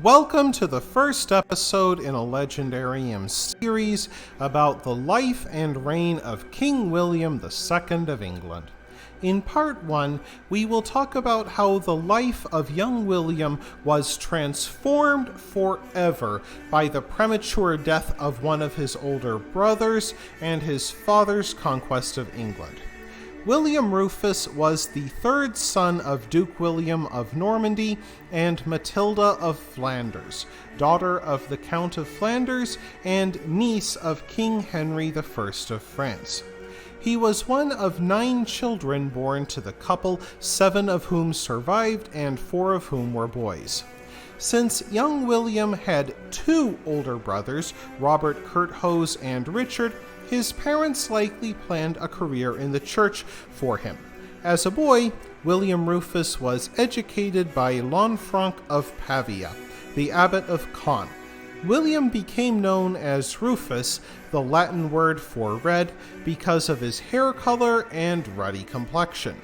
Welcome to the first episode in a Legendarium series about the life and reign of King William II of England. In part 1, we will talk about how the life of young William was transformed forever by the premature death of one of his older brothers and his father's conquest of England. William Rufus was the third son of Duke William of Normandy and Matilda of Flanders, daughter of the Count of Flanders and niece of King Henry I of France. He was one of 9 children born to the couple, 7 of whom survived and 4 of whom were boys. Since young William had 2 older brothers, Robert Curthose and Richard, his parents likely planned a career in the church for him. As a boy, William Rufus was educated by Lanfranc of Pavia, the abbot of Caen. William became known as Rufus, the Latin word for red, because of his hair color and ruddy complexion.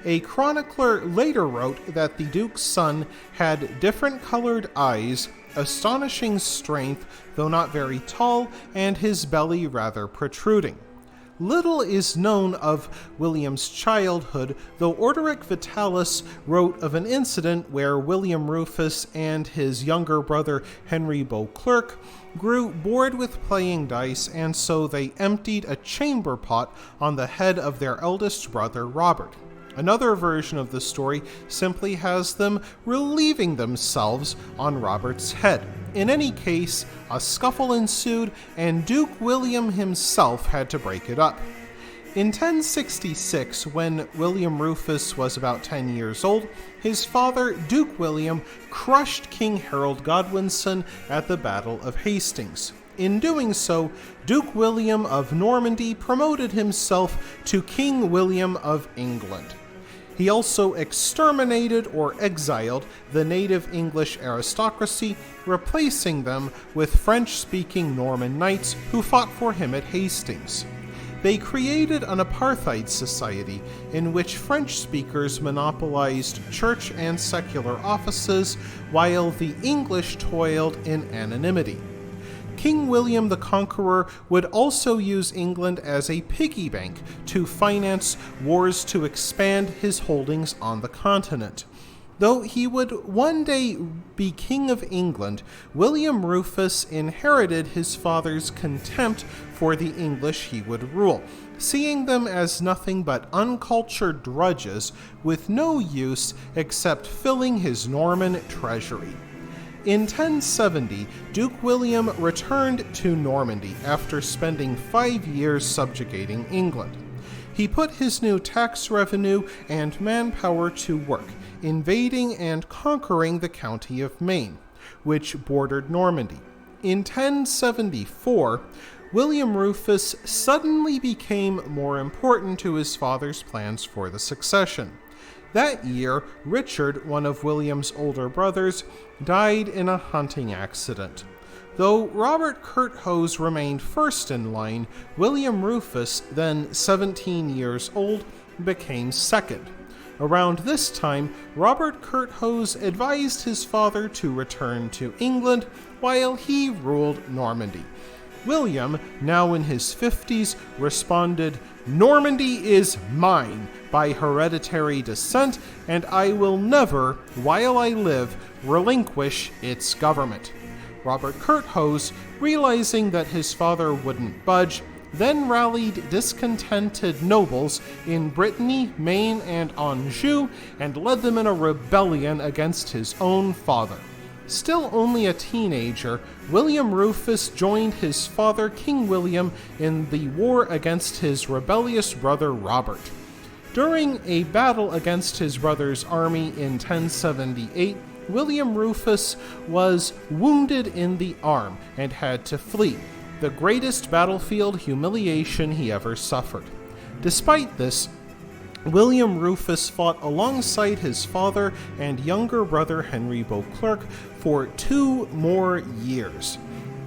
A chronicler later wrote that the Duke's son had different colored eyes, astonishing strength, though not very tall, and his belly rather protruding. Little is known of William's childhood, though Orderic Vitalis wrote of an incident where William Rufus and his younger brother Henry Beauclerc grew bored with playing dice, and so they emptied a chamber pot on the head of their eldest brother Robert. Another version of the story simply has them relieving themselves on Robert's head. In any case, a scuffle ensued, and Duke William himself had to break it up. In 1066, when William Rufus was about 10 years old, his father, Duke William, crushed King Harold Godwinson at the Battle of Hastings. In doing so, Duke William of Normandy promoted himself to King William of England. He also exterminated or exiled the native English aristocracy, replacing them with French-speaking Norman knights who fought for him at Hastings. They created an apartheid society in which French speakers monopolized church and secular offices, while the English toiled in anonymity. King William the Conqueror would also use England as a piggy bank to finance wars to expand his holdings on the continent. Though he would one day be King of England, William Rufus inherited his father's contempt for the English he would rule, seeing them as nothing but uncultured drudges with no use except filling his Norman treasury. In 1070, Duke William returned to Normandy after spending 5 years subjugating England. He put his new tax revenue and manpower to work, invading and conquering the county of Maine, which bordered Normandy. In 1074, William Rufus suddenly became more important to his father's plans for the succession. That year, Richard, one of William's older brothers, died in a hunting accident. Though Robert Curthose remained first in line, William Rufus, then 17 years old, became second. Around this time, Robert Curthose advised his father to return to England while he ruled Normandy. William, now in his 50s, responded, "Normandy is mine by hereditary descent, and I will never, while I live, relinquish its government." Robert Curthose, realizing that his father wouldn't budge, then rallied discontented nobles in Brittany, Maine, and Anjou, and led them in a rebellion against his own father. Still only a teenager, William Rufus joined his father, King William, in the war against his rebellious brother Robert. During a battle against his brother's army in 1078, William Rufus was wounded in the arm and had to flee, the greatest battlefield humiliation he ever suffered. Despite this, William Rufus fought alongside his father and younger brother Henry Beauclerc for 2 more years.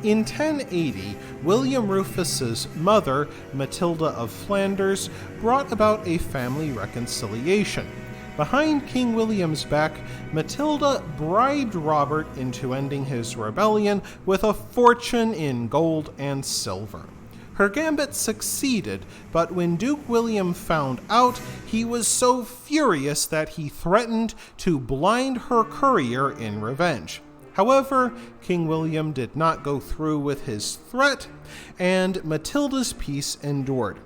In 1080, William Rufus's mother, Matilda of Flanders, brought about a family reconciliation. Behind King William's back, Matilda bribed Robert into ending his rebellion with a fortune in gold and silver. Her gambit succeeded, but when Duke William found out, he was so furious that he threatened to blind her courier in revenge. However, King William did not go through with his threat, and Matilda's peace endured.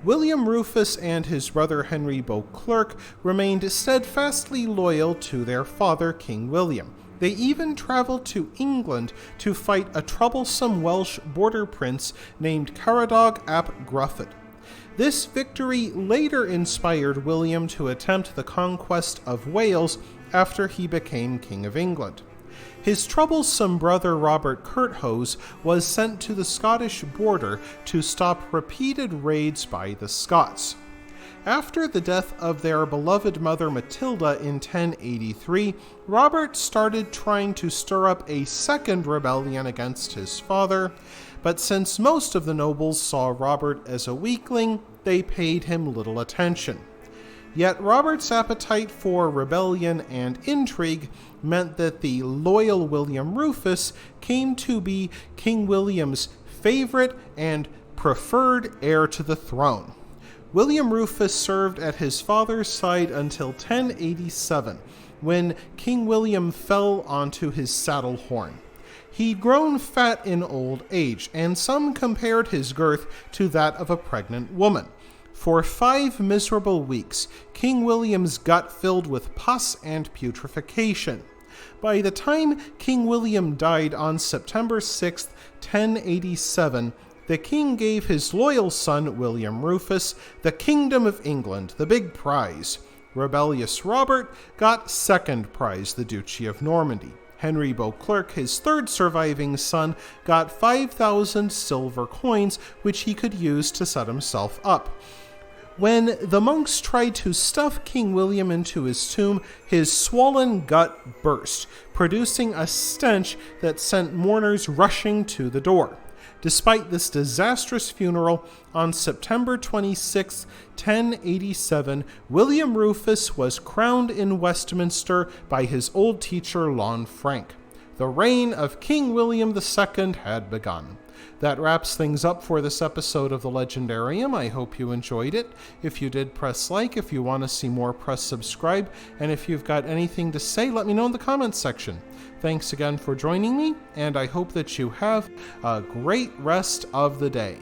William Rufus and his brother Henry Beauclerc remained steadfastly loyal to their father, King William. They even traveled to England to fight a troublesome Welsh border prince named Caradog ap Gruffydd. This victory later inspired William to attempt the conquest of Wales after he became King of England. His troublesome brother Robert Curthose was sent to the Scottish border to stop repeated raids by the Scots. After the death of their beloved mother Matilda in 1083, Robert started trying to stir up a second rebellion against his father, but since most of the nobles saw Robert as a weakling, they paid him little attention. Yet Robert's appetite for rebellion and intrigue meant that the loyal William Rufus came to be King William's favorite and preferred heir to the throne. William Rufus served at his father's side until 1087, when King William fell onto his saddle horn. He'd grown fat in old age, and some compared his girth to that of a pregnant woman. For 5 miserable weeks, King William's gut filled with pus and putrefaction. By the time King William died on September 6, 1087, the king gave his loyal son, William Rufus, the Kingdom of England, the big prize. Rebellious Robert got second prize, the Duchy of Normandy. Henry Beauclerc, his third surviving son, got 5,000 silver coins, which he could use to set himself up. When the monks tried to stuff King William into his tomb, his swollen gut burst, producing a stench that sent mourners rushing to the door. Despite this disastrous funeral, on September 26, 1087, William Rufus was crowned in Westminster by his old teacher Lanfranc. The reign of King William II had begun. That wraps things up for this episode of the Legendarium. I hope you enjoyed it. If you did, press like. If you want to see more, press subscribe. And if you've got anything to say, let me know in the comments section. Thanks again for joining me, and I hope that you have a great rest of the day.